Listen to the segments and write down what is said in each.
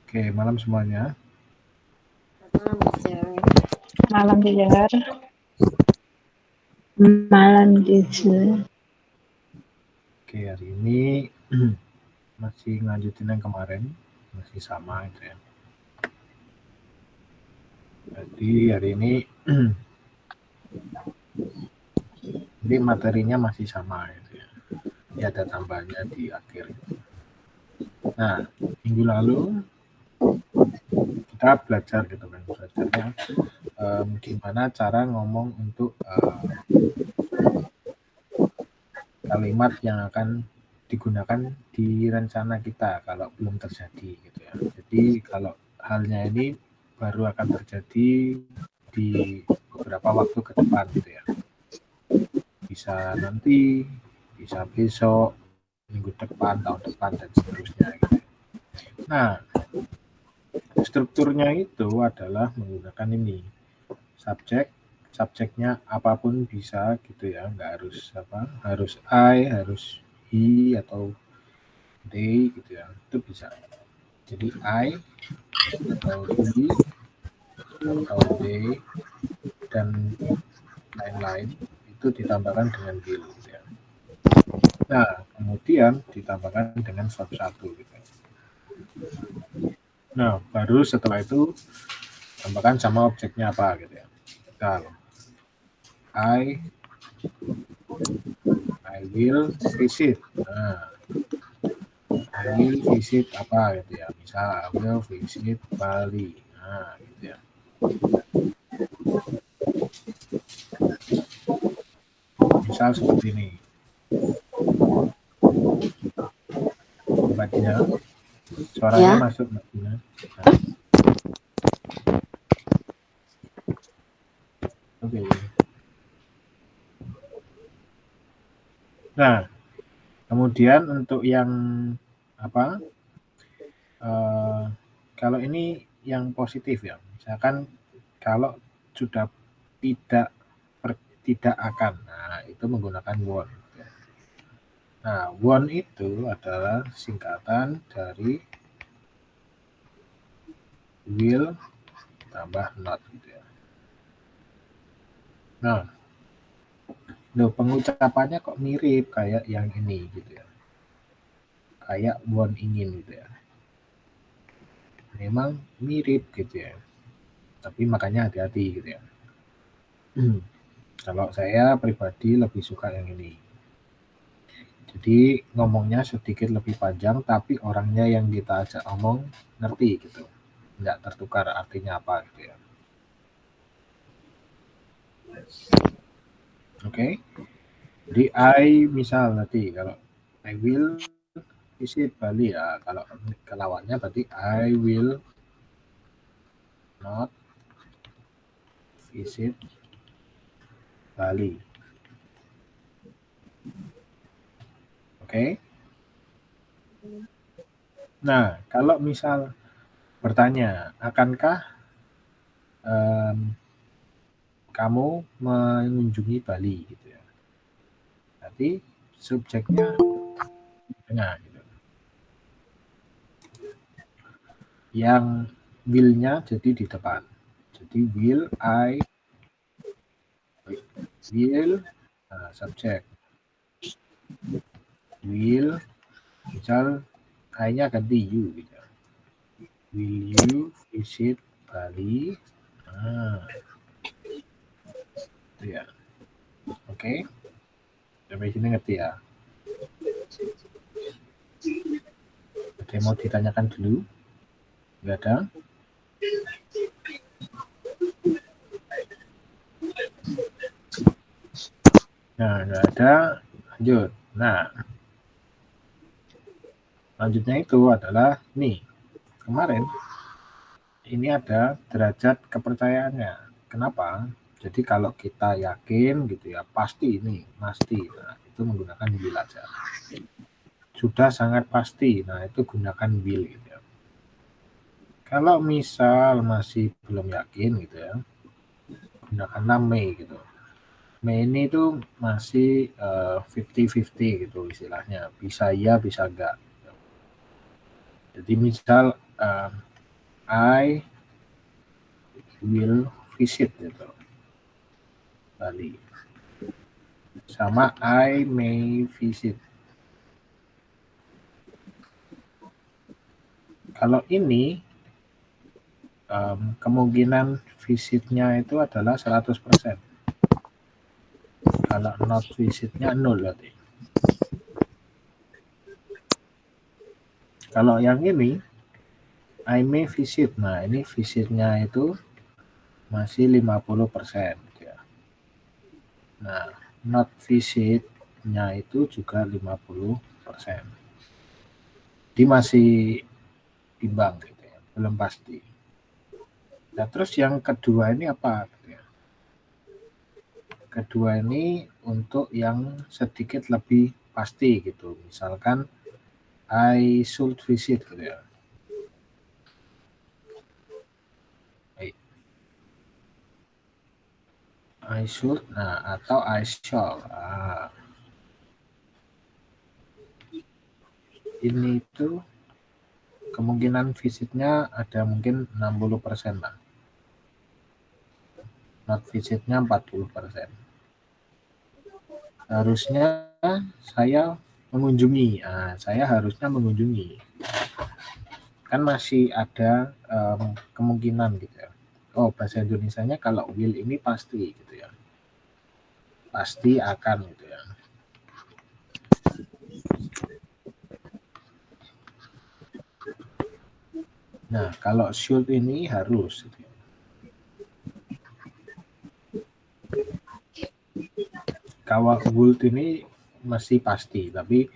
Oke, malam semuanya. Malam teacher. Malam teacher. Oke, hari ini masih ngelanjutin yang kemarin, masih sama itu ya. Jadi hari ini ini materinya masih sama itu ya. Ini ada tambahnya di akhir. Gitu. Nah, minggu lalu kita belajar gitu kan, belajarnya gimana cara ngomong untuk kalimat yang akan digunakan di rencana kita kalau belum terjadi gitu ya. Jadi kalau halnya ini baru akan terjadi di beberapa waktu ke depan gitu ya. Bisa nanti, bisa besok, minggu depan, tahun depan dan seterusnya gitu ya. Nah, strukturnya itu adalah menggunakan ini subjek, subjeknya apapun bisa gitu ya, nggak harus harus I, harus he atau they gitu ya, itu bisa. Jadi I atau he atau they dan lain-lain itu ditambahkan dengan will gitu ya. Nah, kemudian ditambahkan dengan verb 1 gitu ya. Nah, baru setelah itu tambahkan sama objeknya apa gitu ya. Kalau I will visit. Nah, I will visit apa gitu ya. Misal I will visit Bali. Nah, gitu ya. Misal seperti ini. Mbak Dina, suaranya Ya. masuk Mbak Dina. Nah, oke. Nah, kemudian untuk yang apa? Kalau ini yang positif ya. Misalkan kalau sudah tidak tidak akan, nah itu menggunakan won't. Nah, won't itu adalah singkatan dari will tambah not gitu ya. Nah, loh, pengucapannya kok mirip kayak yang ini gitu ya. Kayak won't ingin gitu ya. Memang mirip gitu ya. Tapi makanya hati-hati gitu ya. Kalau saya pribadi lebih suka yang ini. Jadi ngomongnya sedikit lebih panjang, tapi orangnya yang kita ajak ngomong ngerti gitu. Nggak tertukar artinya apa gitu ya. Oke. Jadi I misal nanti kalau I will visit Bali ya. Kalau kelawannya berarti I will not visit Bali. Oke. Nah, kalau misal bertanya, akankah kamu mengunjungi Bali gitu ya. Berarti subjeknya tengah gitu. Yang will-nya jadi di depan. Jadi will subjek. Will misal I-nya ganti you gitu. Will you visit Bali? Nah, itu ya. Oke. Sampai sini ngerti ya. Ada yang mau ditanyakan dulu? Nggak ada? Nah, nggak ada. Lanjut. Nah, lanjutnya itu adalah nih. Kemarin ini ada derajat kepercayaannya. Kenapa? Jadi kalau kita yakin gitu ya, pasti ini, pasti. Nah, itu menggunakan will aja. Sudah sangat pasti, nah itu gunakan will gitu ya. Kalau misal masih belum yakin gitu ya, gunakanlah may gitu. May ini tuh masih 50-50 gitu istilahnya. Bisa iya, bisa enggak. Jadi misal I will visit gitu. Bali. Sama I may visit. Kalau ini kemungkinan visitnya itu adalah 100%. Kalau not visitnya 0 berarti. Kalau yang ini I may visit. Nah, ini visitnya itu masih 50%. Ya. Nah, not visitnya itu juga 50%. Dia masih imbang gitu ya, belum pasti. Nah, terus yang kedua ini apa? Gitu ya. Kedua ini untuk yang sedikit lebih pasti gitu. Misalkan I should visit gitu ya. I should, nah atau I shall. Nah, ini itu kemungkinan visitnya ada mungkin 60% lah. Not visitnya 40%. Harusnya saya mengunjungi. Nah, saya harusnya mengunjungi. Kan masih ada kemungkinan gitu ya. Oh, bahasa Indonesianya kalau will ini pasti gitu ya. Pasti akan gitu ya. Nah, kalau should ini harus gitu ya. Kalau would ini masih pasti, tapi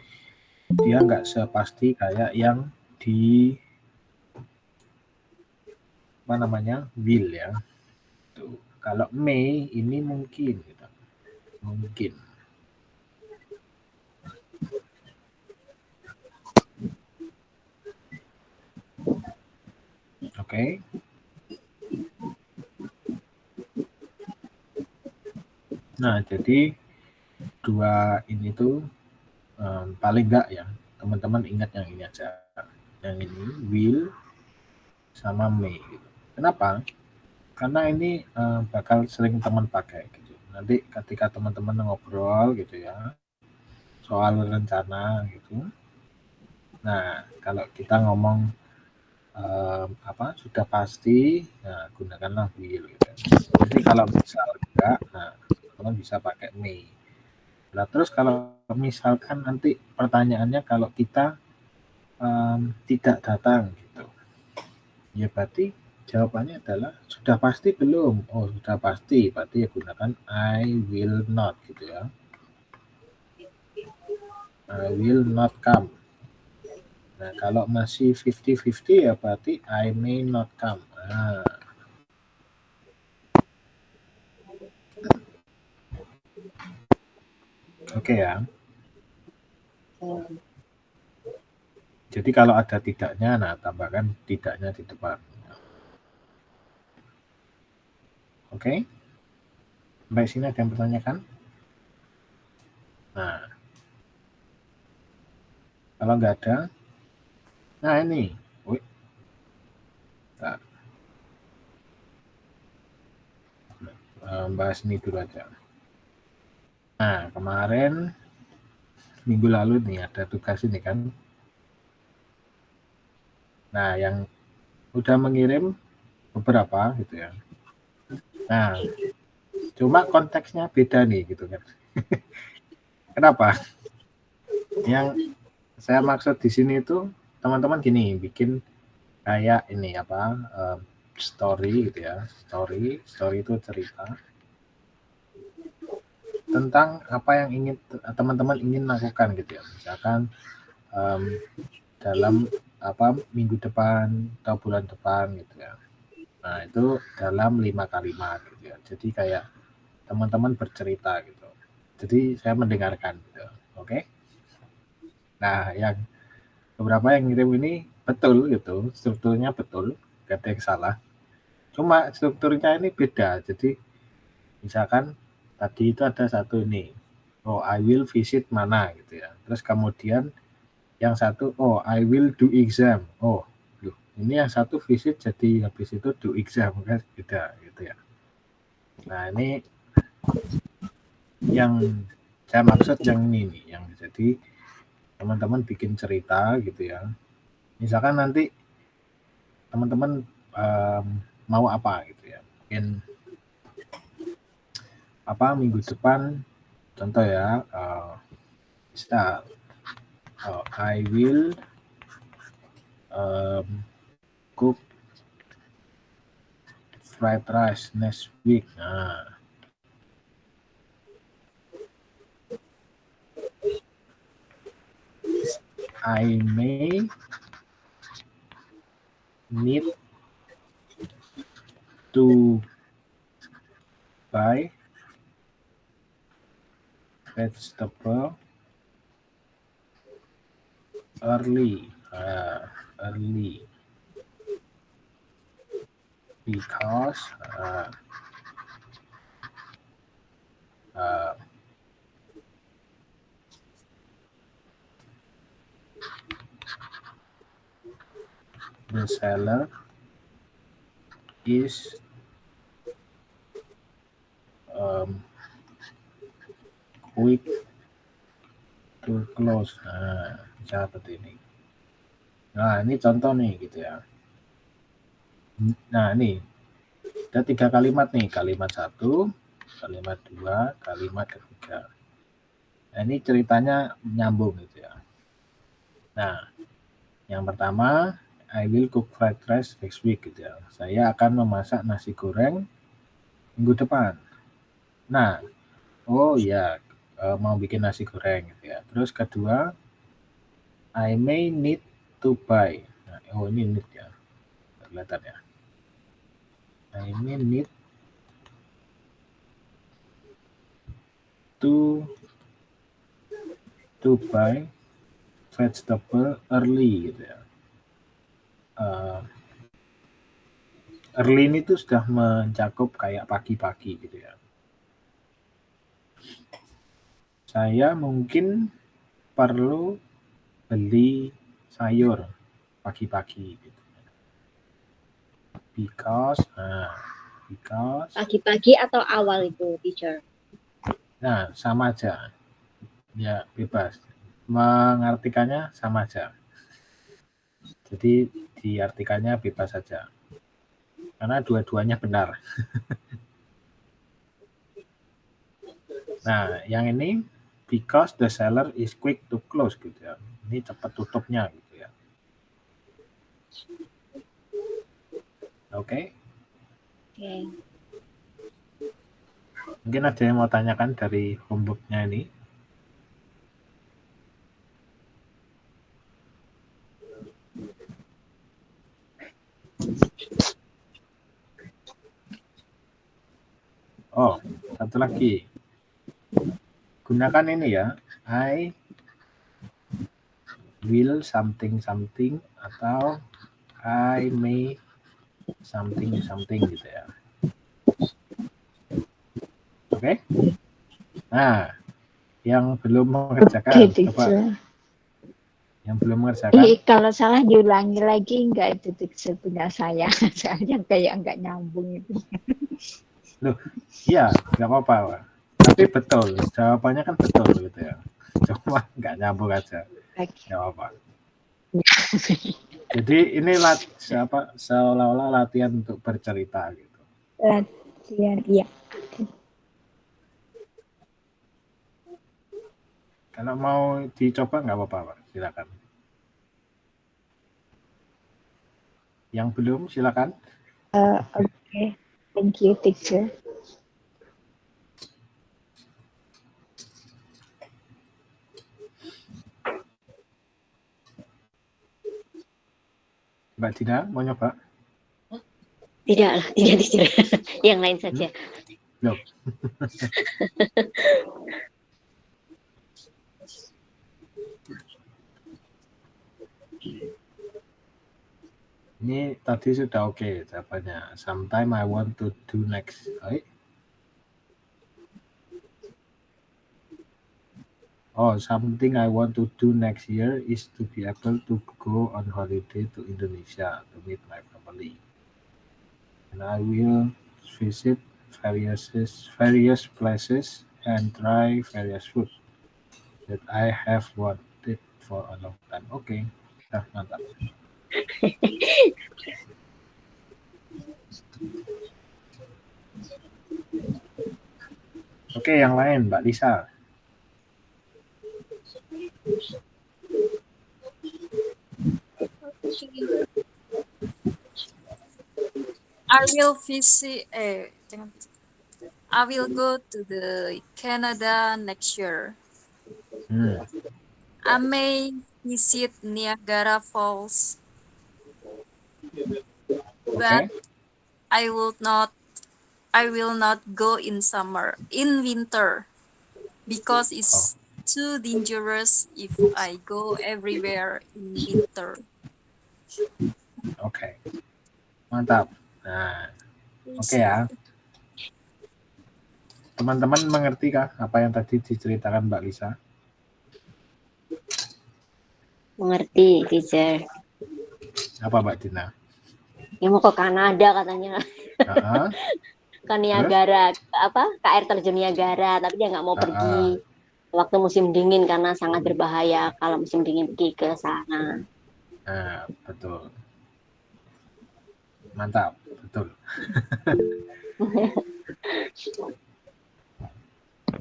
dia nggak sepasti kayak yang di apa namanya will ya. Tuh. Kalau may ini mungkin gitu. Mungkin. Oke. Nah, jadi dua ini tuh paling enggak ya, teman-teman ingat yang ini aja. Yang ini will sama may gitu. Kenapa? Karena ini bakal sering teman pakai gitu. Nanti ketika teman-teman ngobrol gitu ya soal rencana gitu. Nah, kalau kita ngomong sudah pasti, nah gunakanlah will gitu. Nanti kalau misal enggak, nah teman bisa pakai may. Nah, terus kalau misalkan nanti pertanyaannya kalau kita tidak datang gitu, ya berarti jawabannya adalah sudah pasti belum? Oh, sudah pasti, berarti ya gunakan I will not gitu ya. I will not come. Nah, kalau masih 50-50 ya berarti I may not come. Nah. Oke ya. Jadi kalau ada tidaknya, nah tambahkan tidaknya di depan. Oke? Sampai sini ada yang bertanyakan? Nah, kalau nggak ada, nah ini. Wih. Nah, bahas ini dulu aja. Nah, kemarin minggu lalu nih ada tugas ini kan. Nah, yang udah mengirim beberapa gitu ya. Nah, cuma konteksnya beda nih gitu kan. Kenapa? Yang saya maksud di sini itu teman-teman gini, bikin kayak ini apa story gitu ya. Story itu cerita tentang apa yang ingin teman-teman ingin lakukan gitu ya. Misalkan dalam minggu depan atau bulan depan gitu ya. Nah, itu dalam 5 kalimat gitu ya. Jadi kayak teman-teman bercerita gitu. Jadi saya mendengarkan gitu. Oke. Nah, yang beberapa yang ngirim ini betul gitu, strukturnya betul, gak ada yang salah. Cuma strukturnya ini beda. Jadi misalkan tadi itu ada satu ini. Oh, I will visit mana gitu ya. Terus kemudian yang satu, oh I will do exam. Oh, Ini yang satu visit jadi habis itu do exam kan beda gitu ya. Nah ini yang saya maksud yang ini nih, yang jadi teman-teman bikin cerita gitu ya. Misalkan nanti teman-teman mau apa gitu ya. Mungkin apa minggu depan contoh ya, start. I will cook fried rice next week. Nah, I may need to buy vegetable early, because the seller is quick to close. Nah, seperti ini. Nah, ini contoh nih gitu ya. Nah, ini ada 3 kalimat nih. Kalimat 1, kalimat 2, kalimat ketiga. Nah, ini ceritanya nyambung gitu ya. Nah, yang pertama, I will cook fried rice next week gitu ya. Saya akan memasak nasi goreng minggu depan. Nah, oh ya, mau bikin nasi goreng gitu ya. Terus kedua, I may need to buy. Nah, oh ini need ya. Kelihatan ya. I may need to buy vegetable early gitu ya. Early ini tuh sudah mencakup kayak pagi-pagi gitu ya. Saya mungkin perlu beli sayur pagi-pagi gitu. Because pagi-pagi atau awal itu, teacher? Nah, sama aja. Ya, bebas. Mengartikannya sama aja. Jadi diartikannya bebas saja. Karena dua-duanya benar. Nah, yang ini because the seller is quick to close gitu ya. Ini cepat tutupnya gitu ya. Oke. Mungkin ada yang mau tanyakan dari homework-nya ini. Oh, satu lagi. Gunakan ini ya. I will something atau I may something gitu ya. Oke? Nah, yang belum mengerjakan coba. Yang belum mengerjakan. Kalau salah diulangi lagi enggak itu teacher punya saya. Soalnya kayak enggak nyambung itu. Loh, iya, enggak apa-apa. Tapi betul, jawabannya kan betul gitu ya. Cuma enggak nyambung aja. Enggak apa-apa. Jadi ini seolah-olah latihan untuk bercerita gitu. Latihan, iya. Kalau mau dicoba nggak apa-apa, Pak. Silakan. Yang belum, silakan. Oke. Thank you, teacher. Mbak Dina, mau nyoba? Tidak, teacher. Yang lain saja. Loh. Ini tadi sudah oke jawabannya. Sometime I want to do next. Something I want to do next year is to be able to go on holiday to Indonesia to meet my family. And I will visit various places and try various food that I have wanted for a long time. Oke, nah, mantap. Oke, yang lain, Mbak Lisa. I will visit. I will go to the Canada next year. I may visit Niagara Falls, but Oke. I will not. I will not go in winter, because it's too dangerous if I go everywhere in winter. Oke, mantap. Nah, oke ya. Teman-teman mengerti kah apa yang tadi diceritakan Mbak Lisa? Mengerti, teacher. Apa Mbak Dina? Ya mau ke Kanada katanya. Ke Niagara, ke air terjun Niagara, tapi dia nggak mau pergi waktu musim dingin karena sangat berbahaya kalau musim dingin pergi ke sana. Nah, betul. Mantap, betul.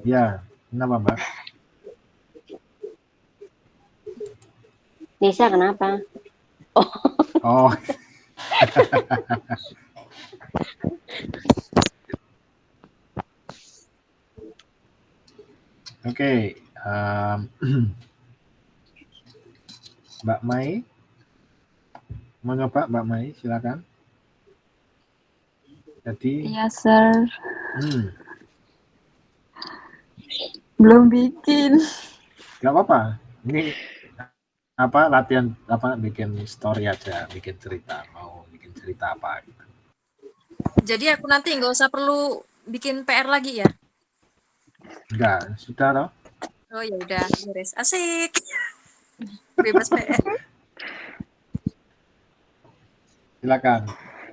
Ya, kenapa Mbak? Nisa kenapa? Oh. Oke, Mbak Mai, mau nyoba Mbak Mai, silakan. Jadi. Iya, Sir. Belum bikin. Gak apa-apa. Ini latihan bikin story aja, bikin cerita. Mau bikin cerita apa gitu. Jadi aku nanti nggak usah perlu bikin PR lagi ya? Enggak, sudah loh. Oh ya udah, beres. Asik. Bebas PR. Silakan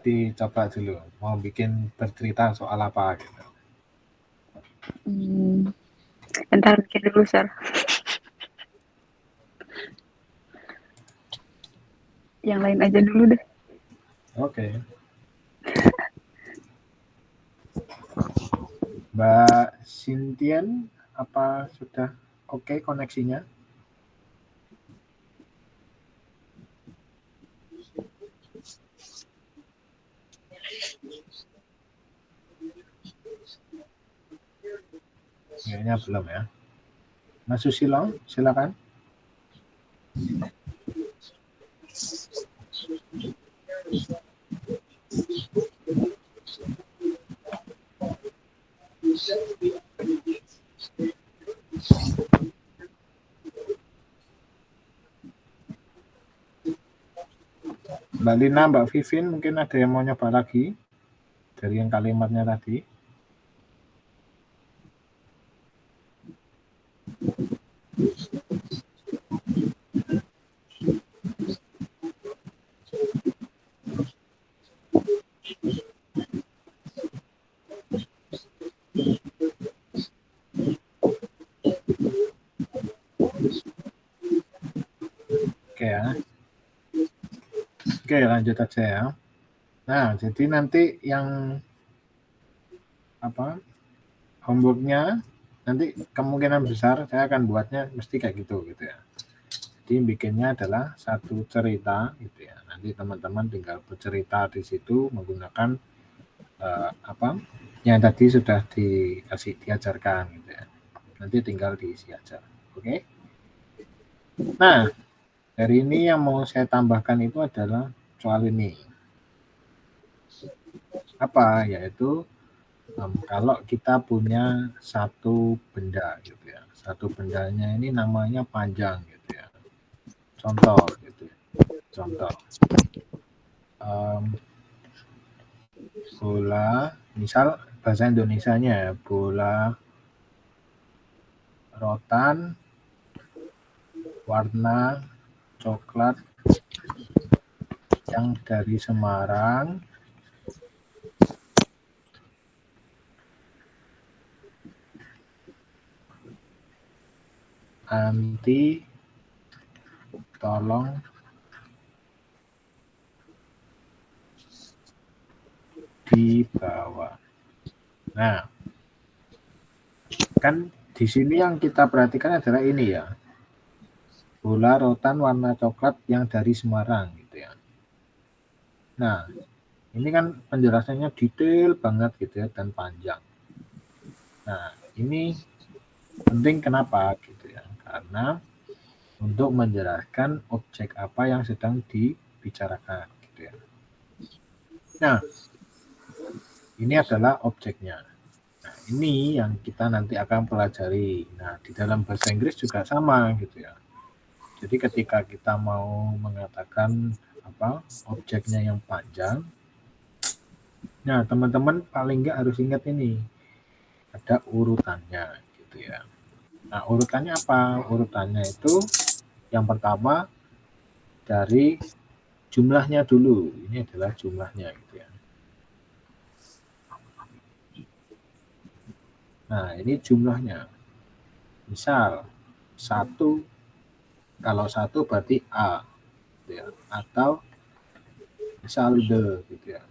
dicoba dulu. Mau bikin bercerita soal apa gitu. Entar bikin dulu, Sir. Yang lain aja dulu deh. Oke. Mbak Sintian, apa sudah oke koneksinya? Kayaknya belum ya. Mas Susilo, silakan. Mbak Lina, Mbak Vivin, mungkin ada yang mau nyoba lagi dari yang kalimatnya tadi. Oke ya. Oke, lanjut aja ya. Nah, jadi nanti yang homeworknya nanti kemungkinan besar saya akan buatnya mesti kayak gitu ya. Jadi bikinnya adalah satu cerita gitu ya. Nanti teman-teman tinggal bercerita di situ menggunakan yang tadi sudah diajarkan gitu ya. Nanti tinggal diisi aja. Oke. Nah, hari ini yang mau saya tambahkan itu adalah soal ini. Yaitu kalau kita punya satu benda gitu ya. Satu bendanya ini namanya panjang gitu ya. Contoh gitu ya. Bola, misal bahasa Indonesianya ya, bola rotan warna coklat yang dari Semarang anti tolong dibawa. Nah, kan di sini yang kita perhatikan adalah ini ya, bola rotan warna coklat yang dari Semarang gitu ya. Nah, ini kan penjelasannya detail banget gitu ya dan panjang. Nah, ini penting kenapa gitu ya? Karena untuk menjelaskan objek apa yang sedang dibicarakan gitu ya. Nah, ini adalah objeknya. Nah, ini yang kita nanti akan pelajari. Nah, di dalam bahasa Inggris juga sama gitu ya. Jadi ketika kita mau mengatakan objeknya yang panjang, nah teman-teman paling nggak harus ingat ini, ada urutannya gitu ya. Nah, urutannya apa? Urutannya itu yang pertama dari jumlahnya dulu. Ini adalah jumlahnya gitu ya. Nah, ini jumlahnya. Misal 1, kalau 1 berarti A gitu ya. Atau misal the gitu ya.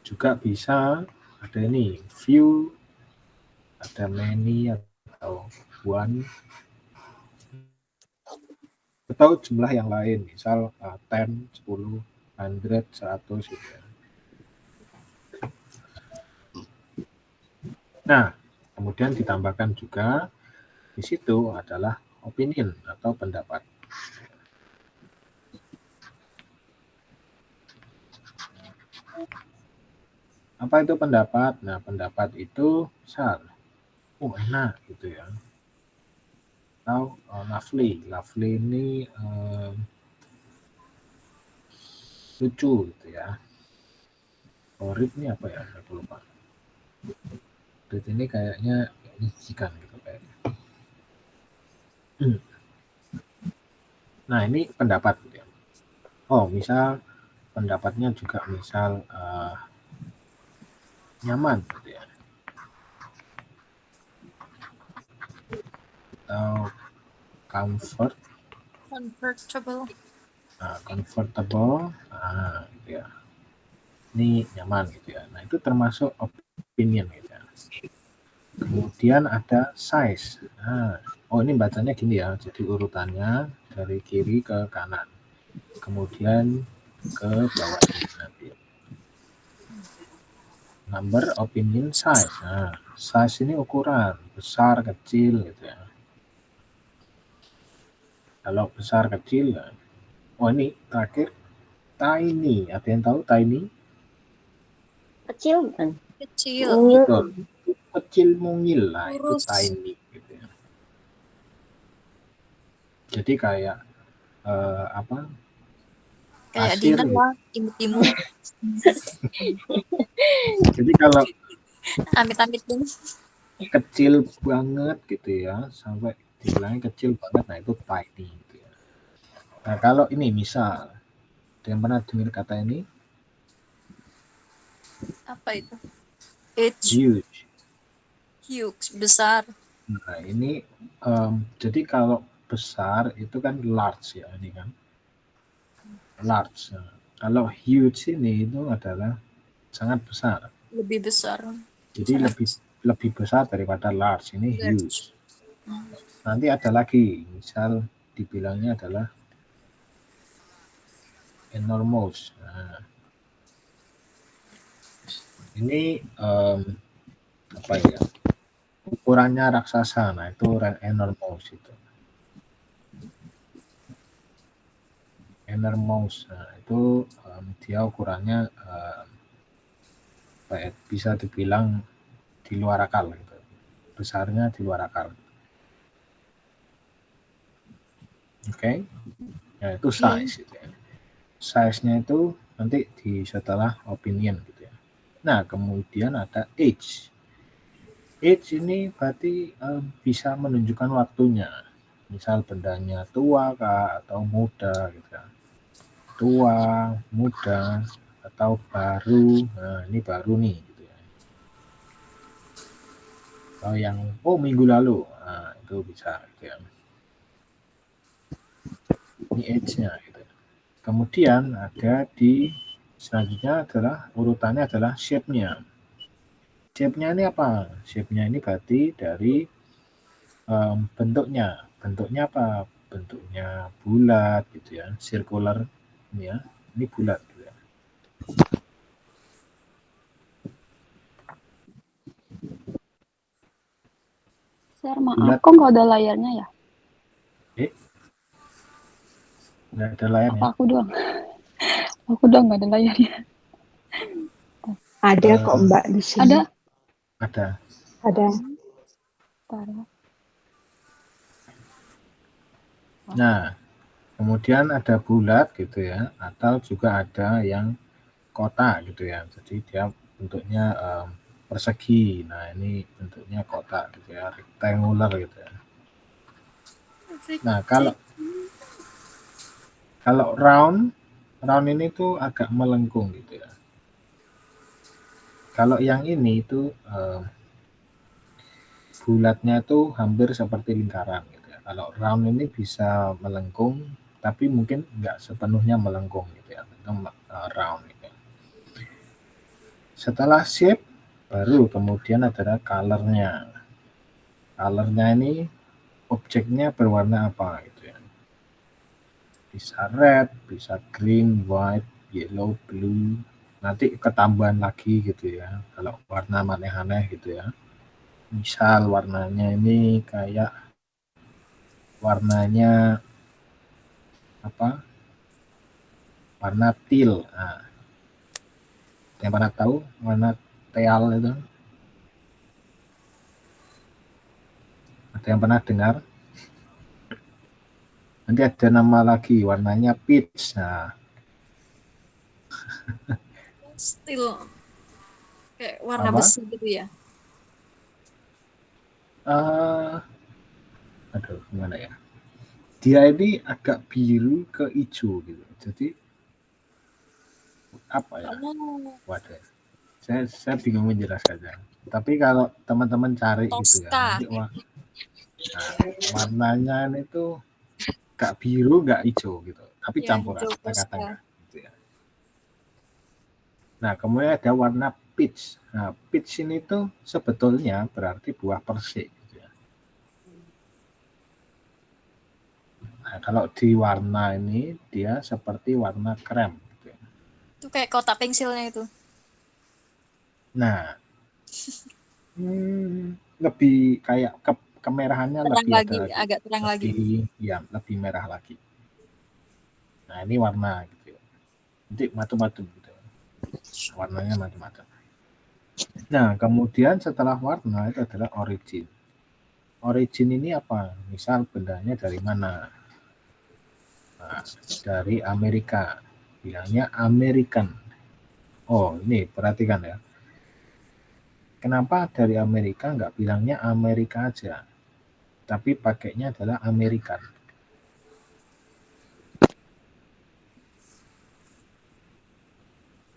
Juga bisa ada ini few, ada many atau one, atau jumlah yang lain, misal 10, 10, 100, 100 gitu ya. Nah, kemudian ditambahkan juga di situ adalah opinion atau pendapat. Apa itu pendapat? Nah, pendapat itu misal, enak gitu ya. Atau lovely. Lovely ini lucu gitu ya. Rit ini apa ya? Aku lupa. Rit ini kayaknya menjijikan gitu kayaknya. Nah, ini pendapat gitu ya. Misal pendapatnya juga misal nyaman gitu ya. Atau comfortable. Comfortable. Gitu ya. Ini nyaman gitu ya. Nah, itu termasuk opinion gitu ya. Kemudian ada size. Ini bacanya gini ya. Jadi urutannya dari kiri ke kanan. Kemudian ke bawah nanti. Number, opinion, size. Nah, size ini ukuran, besar, kecil gitu ya. Kalau besar, kecil, ini terakhir tiny. Ada yang tahu tiny? Kecil kan? Kecil. Betul. Kecil mungil lah, itu tiny gitu ya. Jadi kayak kayak pasir Dinan gitu. lah, timur. Jadi kalau amit-amit dong. kecil banget gitu ya, sampai dibilangnya kecil banget, nah itu tiny gitu ya. Nah, kalau ini misal, ada yang pernah dengar kata ini? Apa itu? Huge. Huge, besar. Nah, ini jadi kalau besar itu kan large ya, ini kan. Large. Nah, kalau huge ini itu adalah sangat besar. Lebih besar. Jadi lebih besar daripada large. Ini huge. Nanti ada lagi, misal dibilangnya adalah enormous. Nah, ini apa ya? Ukurannya raksasa. Nah, itu enormous itu. Enormous. Nah, itu dia ukurannya bisa dibilang di luar akal gitu. Besarnya di luar akal. Oke. Nah, itu size gitu ya. Size-nya itu nanti setelah opinion gitu ya. Nah, kemudian ada age. Age ini berarti bisa menunjukkan waktunya. Misal bendanya tua kah atau muda gitu kan. Tua, muda, atau baru. Nah, ini baru nih gitu ya. Atau yang minggu lalu. Nah, itu bisa gitu ya. Ini age-nya gitu. Kemudian ada di selanjutnya adalah urutannya adalah shape-nya. Shape-nya ini apa? Shape-nya ini berarti dari bentuknya. Bentuknya apa? Bentuknya bulat gitu ya, circular ini ya. Ini bulat gitu ya. Sir, maaf Bulat. kok nggak ada layarnya ya? Nggak ada Apa layarnya. aku doang? Aku doang nggak ada layarnya. Ada kok Mbak di sini. Ada? Ada. Ada. Bentar ya. Nah, kemudian ada bulat gitu ya, atau juga ada yang kotak gitu ya. Jadi dia bentuknya persegi. Nah, ini bentuknya kotak gitu ya, rectangular gitu ya. Nah, kalau round ini tuh agak melengkung gitu ya. Kalau yang ini itu bulatnya tuh hampir seperti lingkaran gitu ya. Kalau round ini bisa melengkung, tapi mungkin nggak sepenuhnya melengkung gitu ya. Itu round gitu ya. Setelah shape, baru kemudian adalah color-nya. Color-nya ini objeknya berwarna apa gitu ya. Bisa red, bisa green, white, yellow, blue. Nanti ketambahan lagi gitu ya. Kalau warna aneh-aneh gitu ya. Misal warnanya ini kayak warnanya apa? Warna teal. Nah, yang pernah tahu warna teal itu? Ada yang pernah dengar? Nanti ada nama lagi, warnanya peach. Nah, Still kayak warna apa? besi gitu ya. Aduh, gimana ya? Dia ini agak biru ke hijau gitu. Jadi apa ya? Oh, Waduh, saya bingung menjelaskannya. Tapi kalau teman-teman cari gitu ya, Tosca. nanti nah, warnanya itu gak biru, gak hijau gitu, tapi Ya, campuran hijau tengah-tengah. Tosca. Gitu ya. Nah, kemudian ada warna peach. Nah, peach ini tuh sebetulnya berarti buah persik. Gitu ya. Nah, kalau di warna ini dia seperti warna krem. Gitu ya. Itu kayak kotak pensilnya itu. Nah, lebih kayak kemerahannya Terang lebih lagi, ada lagi, agak terang lagi. lebih merah lagi. Nah, ini warna gitu. Ya. Nanti macam-macam gitu. Warnanya macam-macam. Nah, kemudian setelah warna itu adalah origin. Origin ini apa? Misal bendanya dari mana? Nah, dari Amerika. Bilangnya American. Oh, ini perhatikan ya. Kenapa dari Amerika nggak bilangnya Amerika aja? Tapi pakainya adalah American.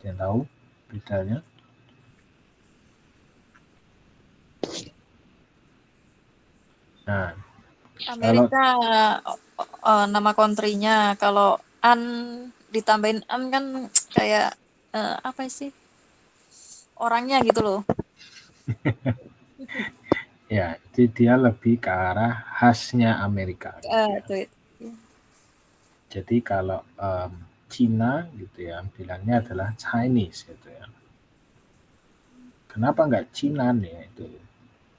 Yang tahu bedanya? Nah, Amerika nama country-nya. Kalau an ditambahin an kan kayak apa sih? Orangnya gitu loh. ya, jadi dia lebih ke arah khasnya Amerika. Gitu ya. Tuh. Jadi kalau Cina gitu ya, bilangnya adalah Chinese gitu ya. Kenapa nggak Cina nih itu?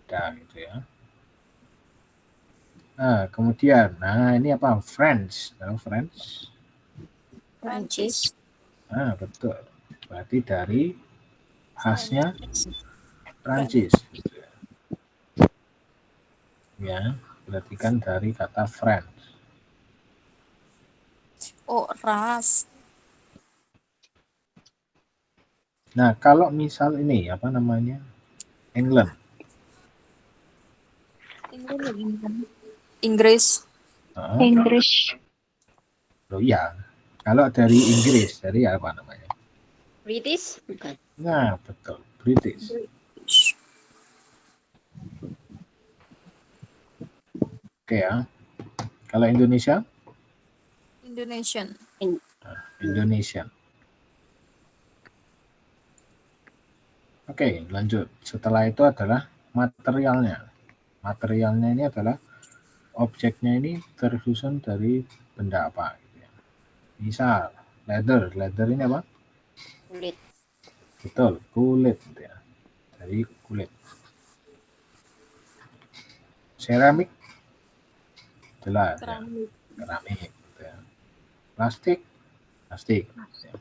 Udah gitu ya. Nah, kemudian, ini apa? French. Tahu French? Prancis. Nah, betul. Berarti dari khasnya Prancis. Prancis. Gitu ya. Ya, berarti kan dari kata French. Oh, ras. Nah, kalau misal ini apa namanya? England. Inggris. English. Loh iya. Kalau dari Inggris, dari apa namanya? British? Bukan. Nah, betul. British. Oke ya. Kalau Indonesia? Indonesian. Indonesian. Oke, lanjut. Setelah itu adalah materialnya. Materialnya ini adalah objeknya ini tersusun dari benda apa? Gitu ya. Misal, leather. Leather ini apa? Kulit. Betul, kulit. Gitu ya. Dari kulit. Ceramik. Jelas ya. Keramik. Keramik. Gitu ya. Plastik. Plastik. Gitu ya.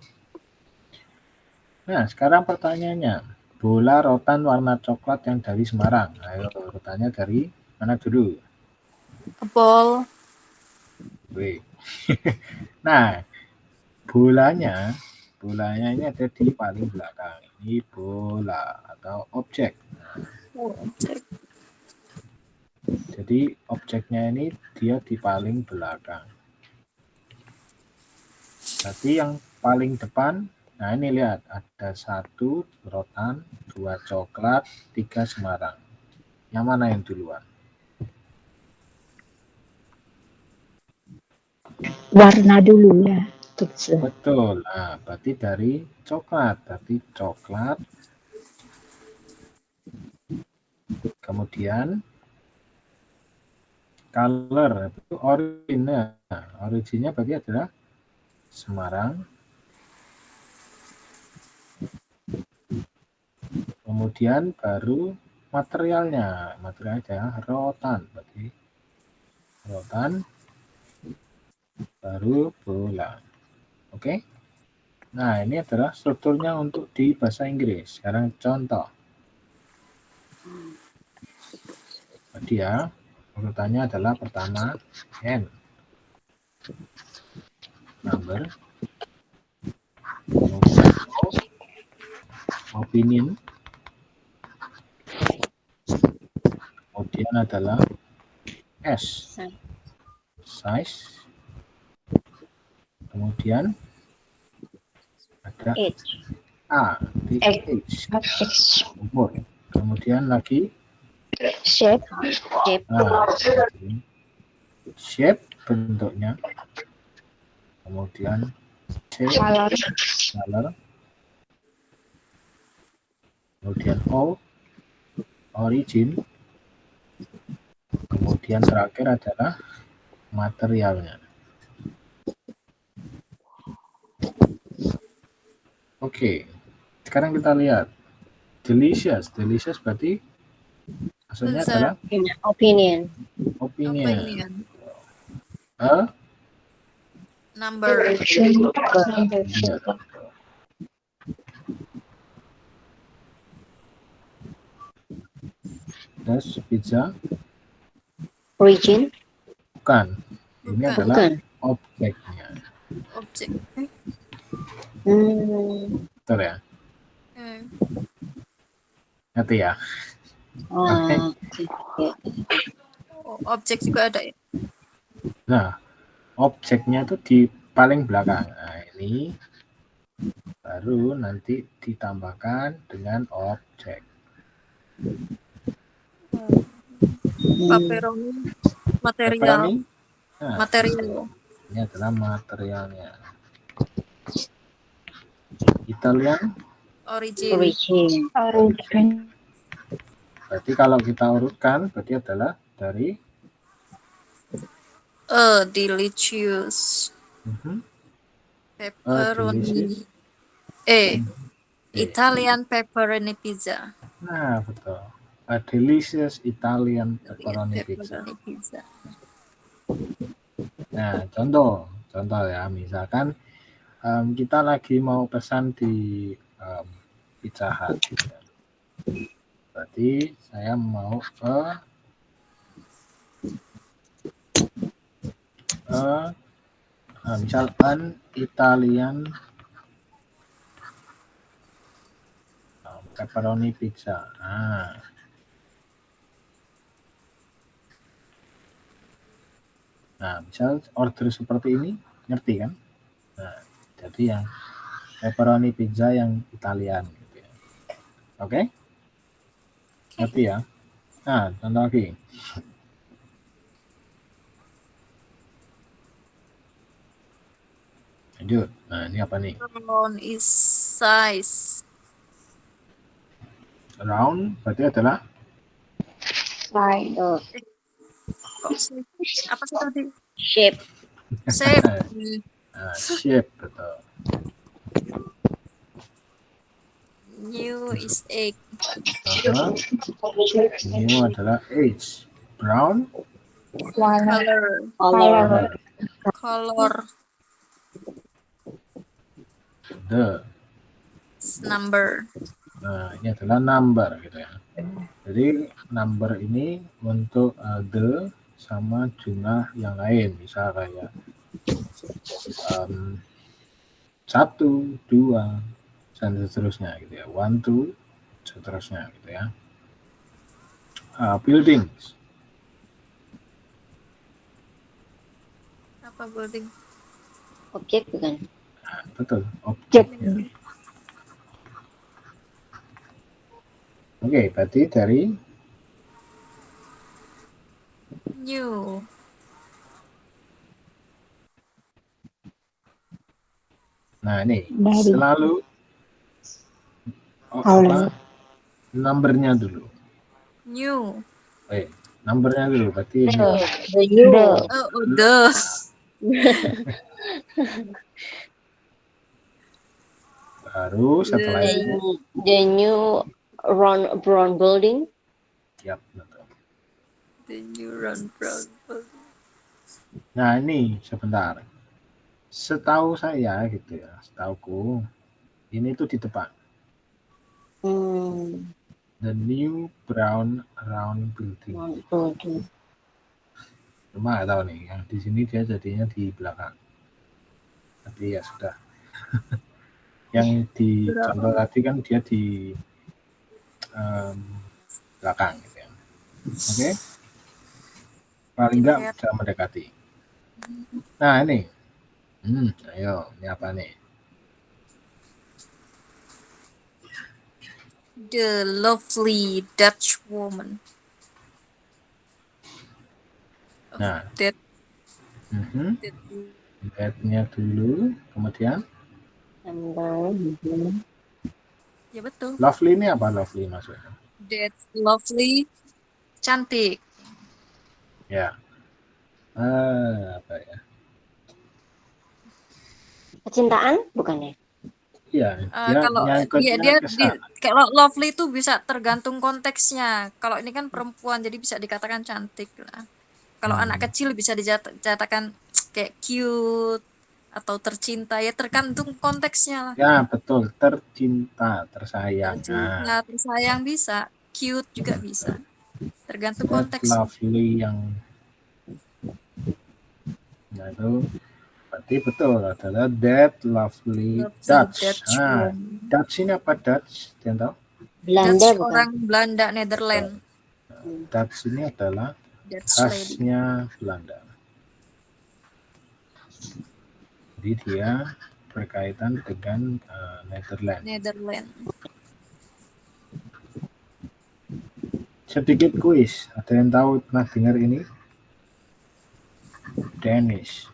Nah, sekarang pertanyaannya. Bola rotan warna coklat yang dari Semarang. Ayo, bertanya dari mana dulu? A ball. Wih. Nah, bolanya ini ada di paling belakang. Ini bola atau objek. Oh, object. Jadi objeknya ini dia di paling belakang. Berarti yang paling depan, nah ini lihat ada 1 rotan, 2 coklat, 3 Semarang. Yang mana yang duluan? Warna dulu ya. Betul. Betul. Nah, berarti dari coklat. Berarti coklat. Kemudian color itu originnya. Originnya berarti adalah Semarang. Kemudian baru materialnya. Materialnya adalah rotan. Berarti rotan baru bola. Oke. Nah, ini adalah strukturnya untuk di bahasa Inggris. Sekarang contoh. Jadi ya, urutannya adalah pertama N. Number. Kemudian O. Opinion. Kemudian adalah S. Size. Kemudian ada A. Age. Umur. Kemudian lagi Shape. nah, shape bentuknya. Kemudian Color. color. Kemudian O. Origin. Kemudian terakhir adalah materialnya. Oke. Sekarang kita lihat. Delicious. Delicious berarti maksudnya Lezat. adalah Opinion. Opinion. A. Number. Iya. Terus pizza. Origin. Bukan. Ini Bukan. adalah Bukan. objeknya. Objek. Betul ya? Ngerti ya? Oke. Oh, objek juga ada ya? Nah, objeknya itu di paling belakang. Nah, ini baru nanti ditambahkan dengan objek. Pepperoni. Material. Pepperoni. Nah, Material. ini adalah materialnya. Italian. Origin. Berarti kalau kita urutkan, berarti adalah dari Delicious. Delicious. Pepperoni. Italian pepperoni pizza. Nah, betul. A delicious Italian pepperoni pizza. Nah, contoh ya, misalkan kita lagi mau pesan di Pizza Hut. Berarti saya mau misalkan Italian pepperoni pizza. Nah, misal order seperti ini, ngerti kan? Nah, jadi yang pepperoni pizza yang Italian gitu ya. Oke? Ngerti ya? Nah, contoh lagi. Lanjut. Nah, ini apa nih? Round is size. Round berarti adalah Right. Kok sih? Apa sih tadi? Shape. Shape. shape, betul. New is egg. New adalah age. Brown, Warna. Color. Color. the. Number. Nah, ini adalah number gitu ya. Jadi number ini untuk the sama jumlah yang lain, misal kayak 1, 2, dan seterusnya gitu ya. 1, 2, seterusnya gitu ya. Buildings. Apa building? Objek bukan? Nah, betul, objek. Ya. Oke, berarti dari New. nah ini Dari. selalu apa numbernya dulu. New. Numbernya dulu berarti The new. new. Oh, the. Baru setelah itu The new brown building. yap, betul. The new round brown. Nah ini sebentar, setahu saya gitu ya, setauku ini tuh di depan. The new brown round building. Cuma nggak tahu nih, yang di sini dia jadinya di belakang. Tapi ya sudah. Yang di contoh tadi kan dia di belakang gitu ya. Oke? Paling nggak sudah mendekati. Nah ini, ayo, ini apa nih? The lovely Dutch woman. Nah, That. That-nya dulu, kemudian Ya betul. lovely ini apa lovely maksudnya? That lovely, cantik. Ya. Apa ya? Kecintaan bukan ya? Iya, Kalau kalau lovely itu bisa tergantung konteksnya. Kalau ini kan perempuan jadi bisa dikatakan cantik lah. Kalau anak kecil bisa dikatakan kayak cute atau tercinta, ya tergantung konteksnya lah. Ya betul, tercinta, tersayang. Tercinta, tersayang bisa, cute juga bisa. Tergantung That konteksnya. lovely yang nah itu berarti betul adalah that lovely Dutch. Dutch ini apa Dutch? Kalian tahu? Belanda Dutch bukan? orang Belanda, Netherlands. Dutch ini adalah khasnya Belanda. Jadi dia berkaitan dengan Netherlands. Sedikit kuis, ada yang tahu pernah dengar ini? Danish.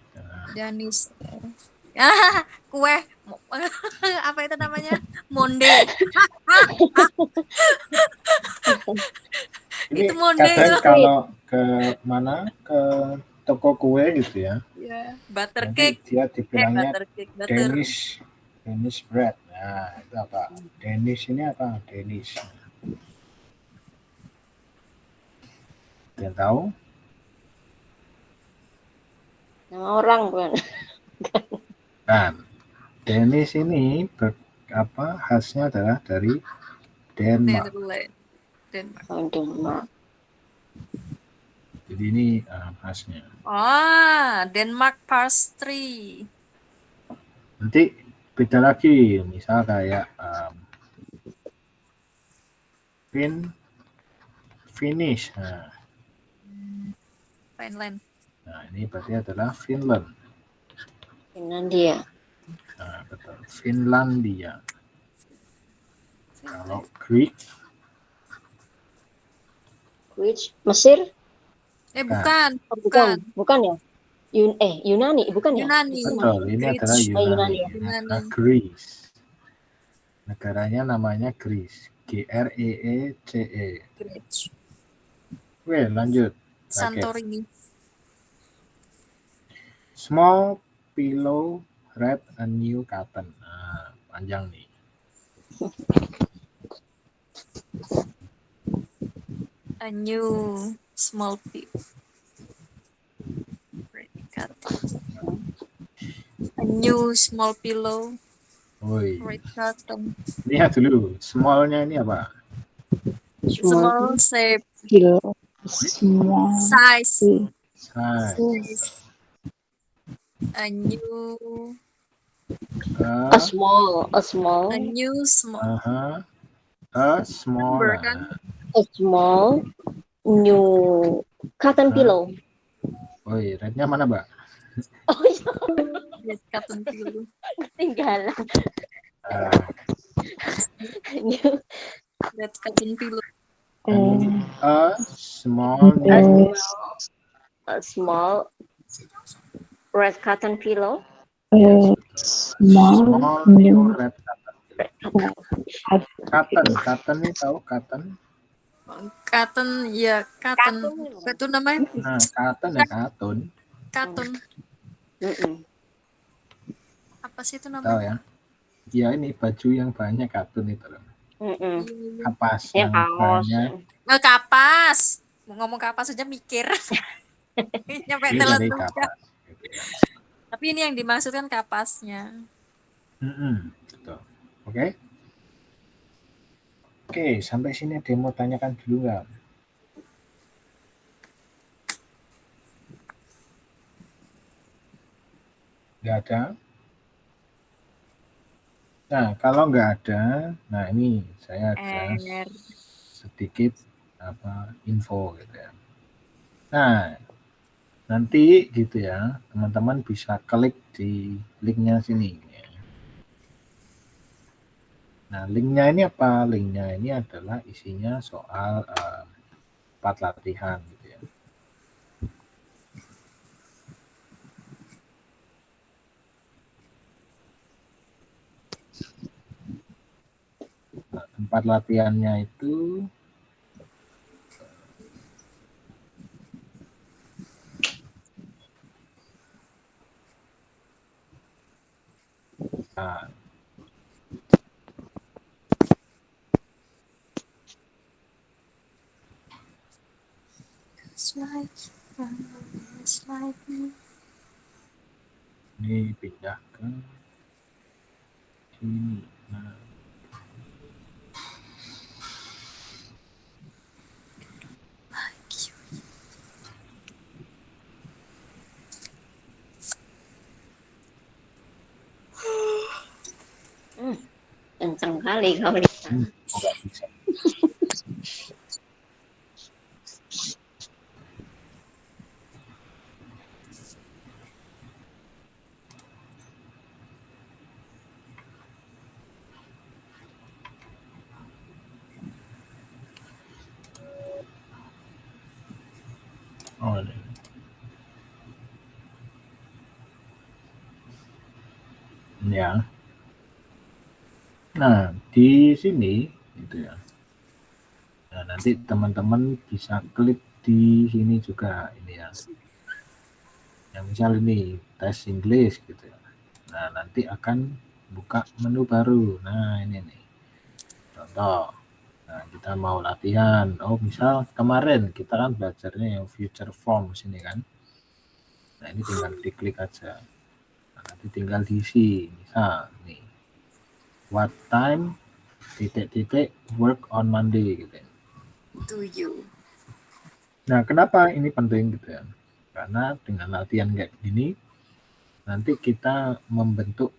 Kue apa itu namanya? Monde. Ini itu monde kadang itu. Kalau ke mana ke toko kue gitu ya. Butter cake. Dia dibilangnya Danish bread. Nah, itu apa? Danish ini apa? Danish. Yang tahu? Nama orang bukan? Kan. Danish ini khasnya adalah dari Denmark. Denmark. Jadi ini khasnya. Denmark pastry. Nanti beda lagi, misal kayak Finnish. Finland. Nah, ini berarti adalah Finland. Finlandia. Nah, betul. Finlandia. Kalau Greek, Which Mesir? Bukan, Bukan ya? Yunani bukan ya? Yunani. betul. Ini Greece. adalah Yunani. Yunani ya. Ini adalah Greece. Negaranya namanya Greece. Greece. Greece. Oke, lanjut. Terakhir. Santorini. Small pillow wrap a new cotton. Nah, panjang nih. A new small piece. A new small pillow. Woi. Red cotton. Lihat dulu, small-nya ini apa? Small shape. Pillow. Small. Size. Size. A new. A small. A new small. A small. Number, kan? A small new cotton pillow. Woi, red-nya mana, Mbak? Oh iya, Red cotton pillow. ketinggalan. New Red cotton pillow. A small new. a small red cotton pillow. Small new red cotton. Cotton nih tahu cotton? Cotton, ya cotton. Apa itu namanya? Nah, cotton ya cotton. Cotton. Mm-mm. Apa sih itu Tahu namanya? ya? Ya ini baju yang banyak cotton itu loh. Mm-mm. Kapas Ya yang kaos. banyak. Kapas. Mau ngomong kapas aja mikir. Nyampe Ini telat dari juga. kapas. Tapi ini yang dimaksudkan kapasnya. Betul. Oke. Oke, sampai sini ada yang mau tanyakan dulu nggak? Nggak ada? Nah, kalau nggak ada, nah ini saya ada sedikit info gitu ya. Nah, nanti gitu ya, teman-teman bisa klik di linknya sini. Nah, linknya ini apa? Linknya ini adalah isinya soal 4 latihan gitu ya. Nah, tempat latihannya itu ini pindah ke sini. Nah, Kenceng kali kau di sana. nggak bisa. Oh, ini. Ya. Nah, di sini gitu ya. Nah, nanti teman-teman bisa klik di sini juga ini ya. Yang misal ini tes English gitu ya. Nah, nanti akan buka menu baru. Nah, ini nih. Contoh. Nah, kita mau latihan. Oh, misal kemarin kita kan belajarnya yang future form sini kan. Nah, ini tinggal diklik aja. Nah, nanti tinggal diisi. Misal nih. What time titik-titik work on Monday gitu ya. To you. Nah, kenapa ini penting gitu ya? Karena dengan latihan kayak begini, nanti kita membentuk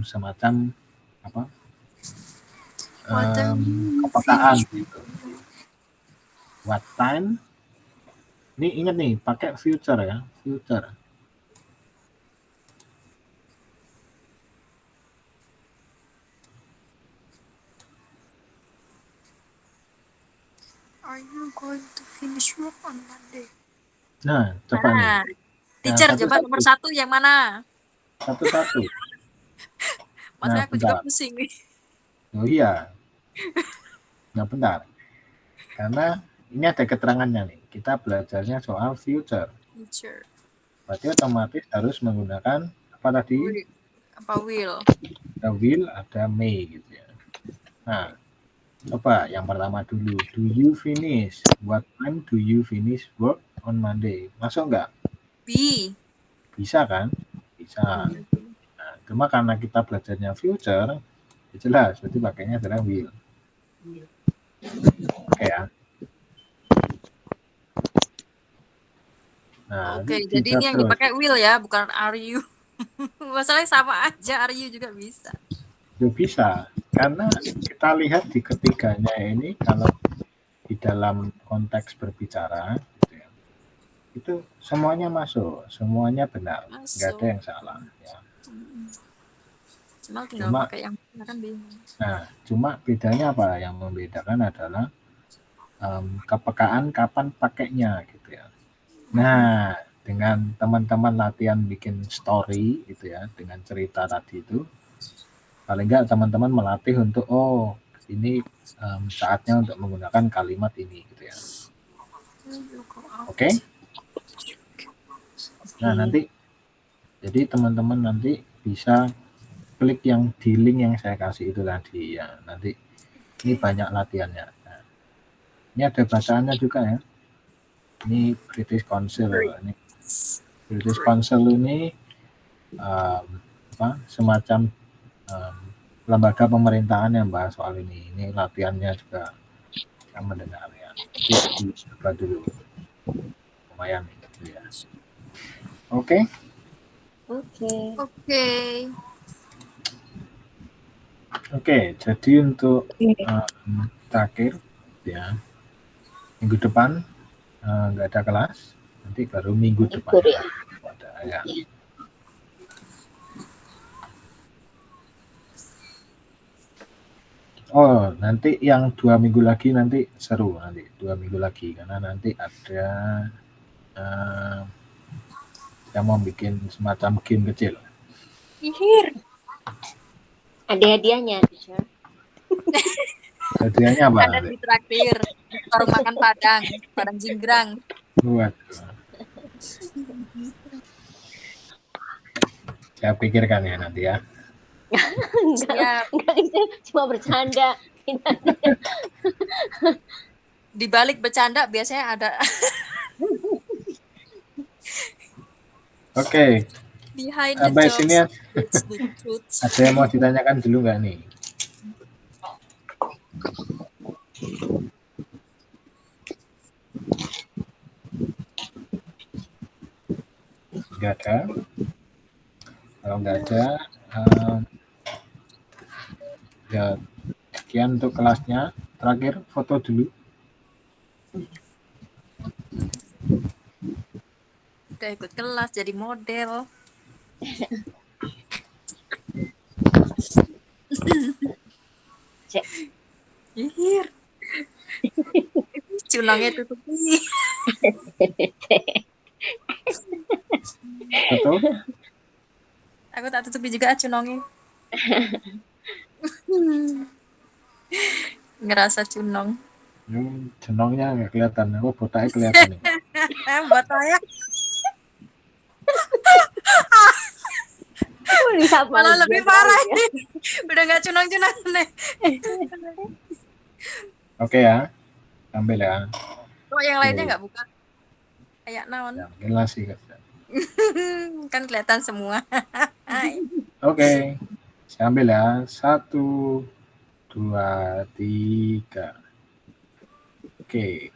semacam apa? Kepekaan gitu. What time Ini ingat nih, pakai future ya, future. Are you going to finish work on Monday? Nah, coba nih. Nah, Nah, teacher jawaban nomor satu-satu. 1 yang mana? Satu-satu. Maksudnya Nah, aku juga bentar. pusing nih. Oh iya. Nah, bentar. Karena ini ada keterangannya nih. Kita belajarnya soal future. Teacher. Berarti otomatis harus menggunakan apa tadi? Will. Apa will? Ada will, ada may gitu ya. Nah, coba yang pertama dulu. Do you finish? What time do you finish work on Monday? Masuk nggak? Be. Bisa kan? Bisa. Nah, cuma karena kita belajarnya future, ya jelas. Berarti pakainya adalah will. Oke ya. Nah, Oke, jadi ini yang dipakai will ya, bukan are you. Masalahnya sama aja, are you juga bisa. Itu bisa. Karena kita lihat di ketiganya ini, kalau di dalam konteks berbicara, gitu ya, itu semuanya masuk, semuanya benar, nggak ada yang salah. Ya. Cuma tinggal pakai yang benar kan bingung. Nah, cuma bedanya apa? Yang membedakan adalah kepekaan kapan pakainya, gitu ya. Nah, dengan teman-teman latihan bikin story, gitu ya, dengan cerita tadi itu, paling nggak teman-teman melatih untuk ini saatnya untuk menggunakan kalimat ini gitu ya. Oke? Nah, nanti jadi teman-teman nanti bisa klik yang di link yang saya kasih itu tadi ya. Nanti ini banyak latihannya. Nah, ini ada bacaannya juga ya. Ini British Council. Ini British Council ini semacam lembaga pemerintahan yang bahas soal ini. Ini latihannya juga yang mendengar ya. Jadi coba dulu. Lumayan gitu ya. Oke. Oke, jadi untuk terakhir ya, minggu depan nggak ada kelas, nanti baru minggu depan ada ya. Oh, nanti yang 2 minggu lagi nanti seru nanti 2 minggu lagi karena nanti ada yang mau bikin semacam game kecil. Ada hadiahnya, teacher. Hadiahnya apa? Ada di traktir, warung makan Padang Jinggrang. Waduh. Saya pikirkan ya nanti ya. Enggak, cuma bercanda. Di balik bercanda biasanya ada. Oke. Sampai sini ya. Ada yang mau ditanyakan dulu nggak nih? Nggak ada. Kalau nggak ada, ya sekian untuk kelasnya. Terakhir foto dulu. Udah ikut kelas jadi model. Ihir. Cunangnya tutupi. Betul? Aku tak tutupi juga cunongnya. Ngerasa cunong. Cunongnya nggak kelihatan. Oh, botaknya kelihatan nih. Botaknya. Malah lebih parah nih. Udah nggak cunong-cunong nih. Oke ya, ambil ya. Kok yang lainnya nggak buka? Kayak naon? Ya, jelas sih. Kan kelihatan semua. Oke, saya ambil ya. 1, 2, 3. Oke.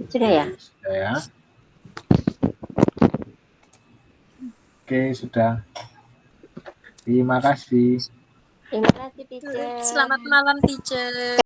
Sudah ya? Sudah ya. Oke, sudah. Terima kasih. Terima kasih, teacher. Selamat malam, teacher.